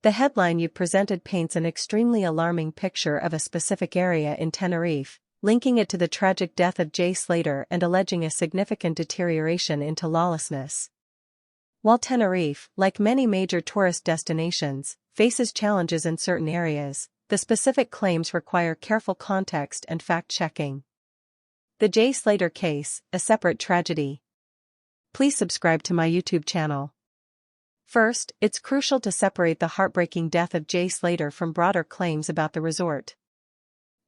The headline you presented paints an extremely alarming picture of a specific area in Tenerife, linking it to the tragic death of Jay Slater and alleging a significant deterioration into lawlessness. While Tenerife, like many major tourist destinations, faces challenges in certain areas, the specific claims require careful context and fact-checking. The Jay Slater case, a separate tragedy. Please subscribe to my YouTube channel. First, it's crucial to separate the heartbreaking death of Jay Slater from broader claims about the resort.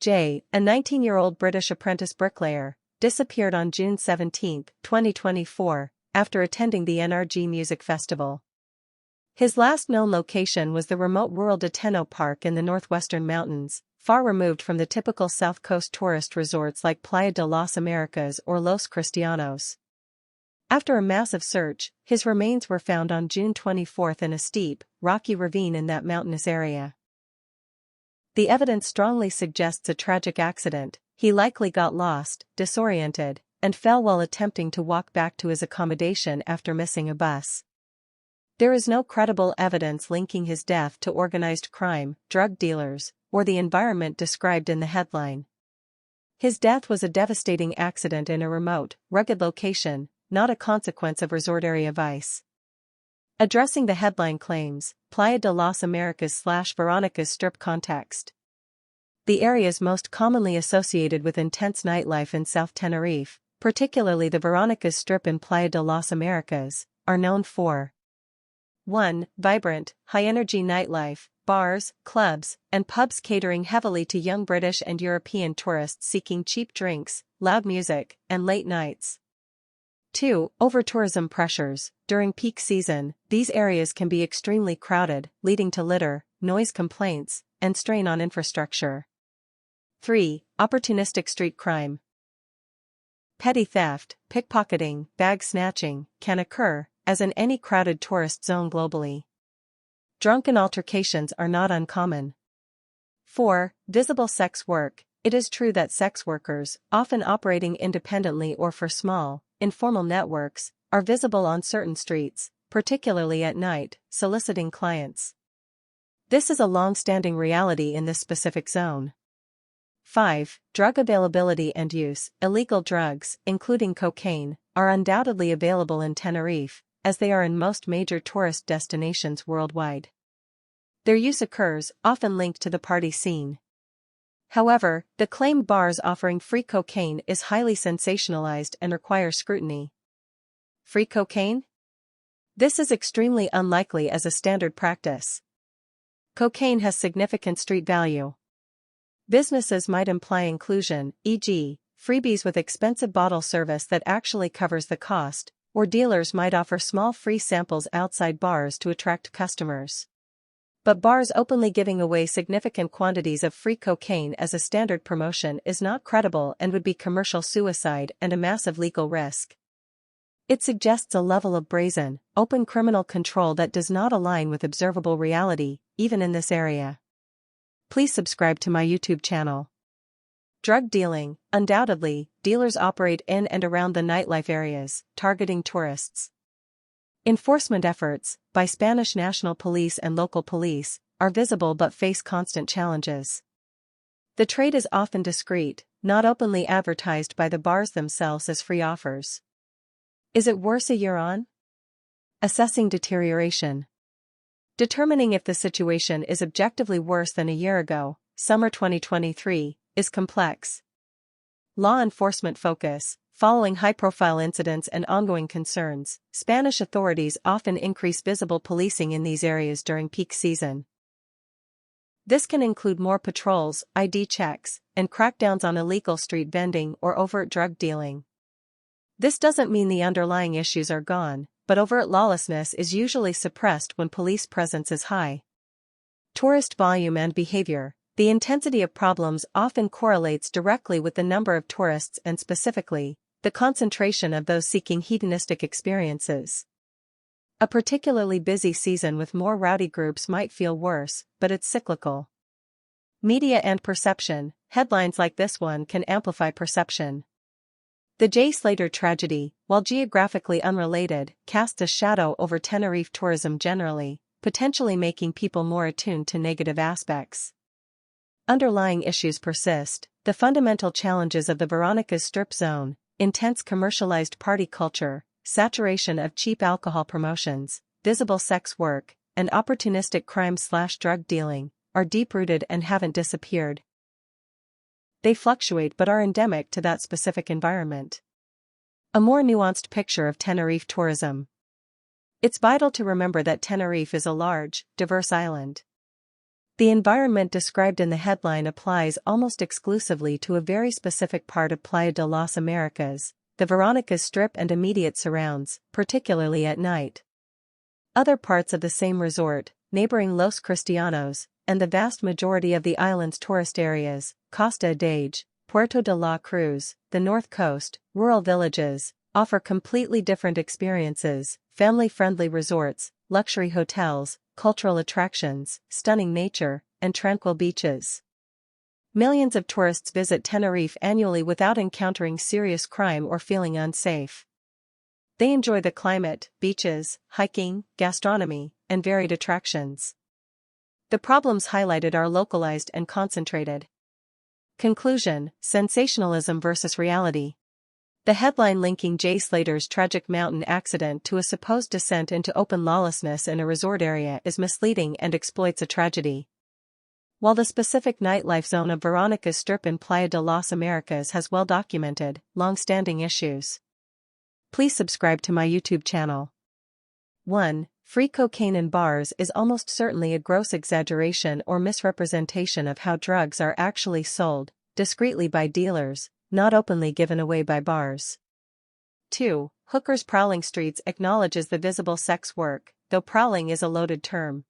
Jay, a 19-year-old British apprentice bricklayer, disappeared on June 17, 2024, after attending the NRG Music Festival. His last known location was the remote rural de Teno Park in the northwestern mountains, far removed from the typical South Coast tourist resorts like Playa de las Americas or Los Cristianos. After a massive search, his remains were found on June 24 in a steep, rocky ravine in that mountainous area. The evidence strongly suggests a tragic accident. He likely got lost, disoriented, and fell while attempting to walk back to his accommodation after missing a bus. There is no credible evidence linking his death to organized crime, drug dealers, or the environment described in the headline. His death was a devastating accident in a remote, rugged location, not a consequence of resort area vice. Addressing the headline claims, Playa de las Americas/Veronica's Strip context. The areas most commonly associated with intense nightlife in South Tenerife, particularly the Veronica's Strip in Playa de las Americas, are known for 1. Vibrant, high-energy nightlife, bars, clubs, and pubs catering heavily to young British and European tourists seeking cheap drinks, loud music, and late nights. 2. Over-tourism pressures. During peak season, these areas can be extremely crowded, leading to litter, noise complaints, and strain on infrastructure. 3. Opportunistic street crime. Petty theft, pickpocketing, bag snatching, can occur, as in any crowded tourist zone globally. Drunken altercations are not uncommon. 4. Visible sex work. It is true that sex workers, often operating independently or for small, informal networks, are visible on certain streets, particularly at night, soliciting clients. This is a long-standing reality in this specific zone. 5. Drug availability and use. Illegal drugs, including cocaine, are undoubtedly available in Tenerife, as they are in most major tourist destinations worldwide. Their use occurs, often linked to the party scene. However, the claimed bars offering free cocaine is highly sensationalized and requires scrutiny. Free cocaine? This is extremely unlikely as a standard practice. Cocaine has significant street value. Businesses might imply inclusion, e.g., freebies with expensive bottle service that actually covers the cost, or dealers might offer small free samples outside bars to attract customers. But bars openly giving away significant quantities of free cocaine as a standard promotion is not credible and would be commercial suicide and a massive legal risk. It suggests a level of brazen, open criminal control that does not align with observable reality, even in this area. Please subscribe to my YouTube channel. Drug dealing. Undoubtedly, dealers operate in and around the nightlife areas, targeting tourists. Enforcement efforts, by Spanish National Police and local police, are visible but face constant challenges. The trade is often discreet, not openly advertised by the bars themselves as free offers. Is it worse a year on? Assessing deterioration. Determining if the situation is objectively worse than a year ago, summer 2023, is complex. Law enforcement focus. Following high-profile incidents and ongoing concerns, Spanish authorities often increase visible policing in these areas during peak season. This can include more patrols, ID checks, and crackdowns on illegal street vending or overt drug dealing. This doesn't mean the underlying issues are gone, but overt lawlessness is usually suppressed when police presence is high. Tourist volume and behavior. The intensity of problems often correlates directly with the number of tourists and specifically, the concentration of those seeking hedonistic experiences. A particularly busy season with more rowdy groups might feel worse, but it's cyclical. Media and perception. Headlines like this one can amplify perception. The Jay Slater tragedy, while geographically unrelated, casts a shadow over Tenerife tourism generally, potentially making people more attuned to negative aspects. Underlying issues persist: the fundamental challenges of the Veronica's Strip zone, intense commercialized party culture, saturation of cheap alcohol promotions, visible sex work, and opportunistic crime/drug dealing, are deep-rooted and haven't disappeared. They fluctuate but are endemic to that specific environment. A more nuanced picture of Tenerife tourism. It's vital to remember that Tenerife is a large, diverse island. The environment described in the headline applies almost exclusively to a very specific part of Playa de las Americas, the Veronica's Strip and immediate surrounds, particularly at night. Other parts of the same resort, neighboring Los Cristianos, and the vast majority of the island's tourist areas, Costa Dage, Puerto de la Cruz, the North Coast, rural villages, offer completely different experiences: family-friendly resorts, luxury hotels, cultural attractions, stunning nature, and tranquil beaches. Millions of tourists visit Tenerife annually without encountering serious crime or feeling unsafe. They enjoy the climate, beaches, hiking, gastronomy, and varied attractions. The problems highlighted are localized and concentrated. Conclusion: sensationalism versus reality. The headline linking Jay Slater's tragic mountain accident to a supposed descent into open lawlessness in a resort area is misleading and exploits a tragedy. While the specific nightlife zone of Veronica's Strip in Playa de las Americas has well-documented, long-standing issues. Please subscribe to my YouTube channel. 1. Free cocaine in bars is almost certainly a gross exaggeration or misrepresentation of how drugs are actually sold, discreetly by dealers, not openly given away by bars. 2. Hookers prowling streets acknowledges the visible sex work, though prowling is a loaded term.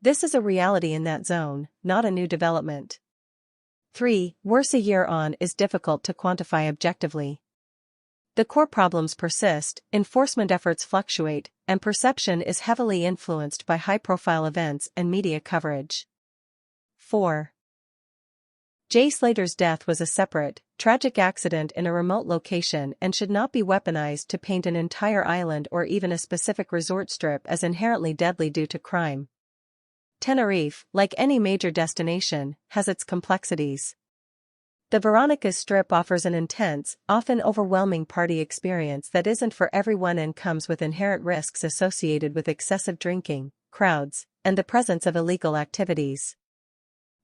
This is a reality in that zone, not a new development. 3. Worse a year on is difficult to quantify objectively. The core problems persist, enforcement efforts fluctuate, and perception is heavily influenced by high-profile events and media coverage. 4. Jay Slater's death was a separate, tragic accident in a remote location and should not be weaponized to paint an entire island or even a specific resort strip as inherently deadly due to crime. Tenerife, like any major destination, has its complexities. The Veronica's Strip offers an intense, often overwhelming party experience that isn't for everyone and comes with inherent risks associated with excessive drinking, crowds, and the presence of illegal activities.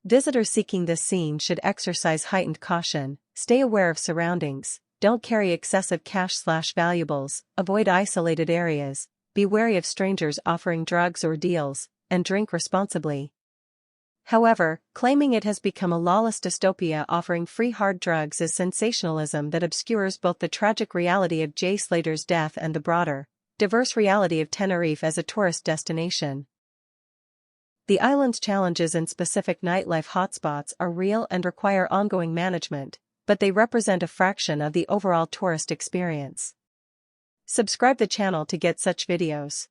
Visitors seeking this scene should exercise heightened caution, stay aware of surroundings, don't carry excessive cash/valuables, avoid isolated areas, be wary of strangers offering drugs or deals, and drink responsibly. However, claiming it has become a lawless dystopia offering free hard drugs is sensationalism that obscures both the tragic reality of Jay Slater's death and the broader, diverse reality of Tenerife as a tourist destination. The island's challenges and specific nightlife hotspots are real and require ongoing management, but they represent a fraction of the overall tourist experience. Subscribe the channel to get such videos.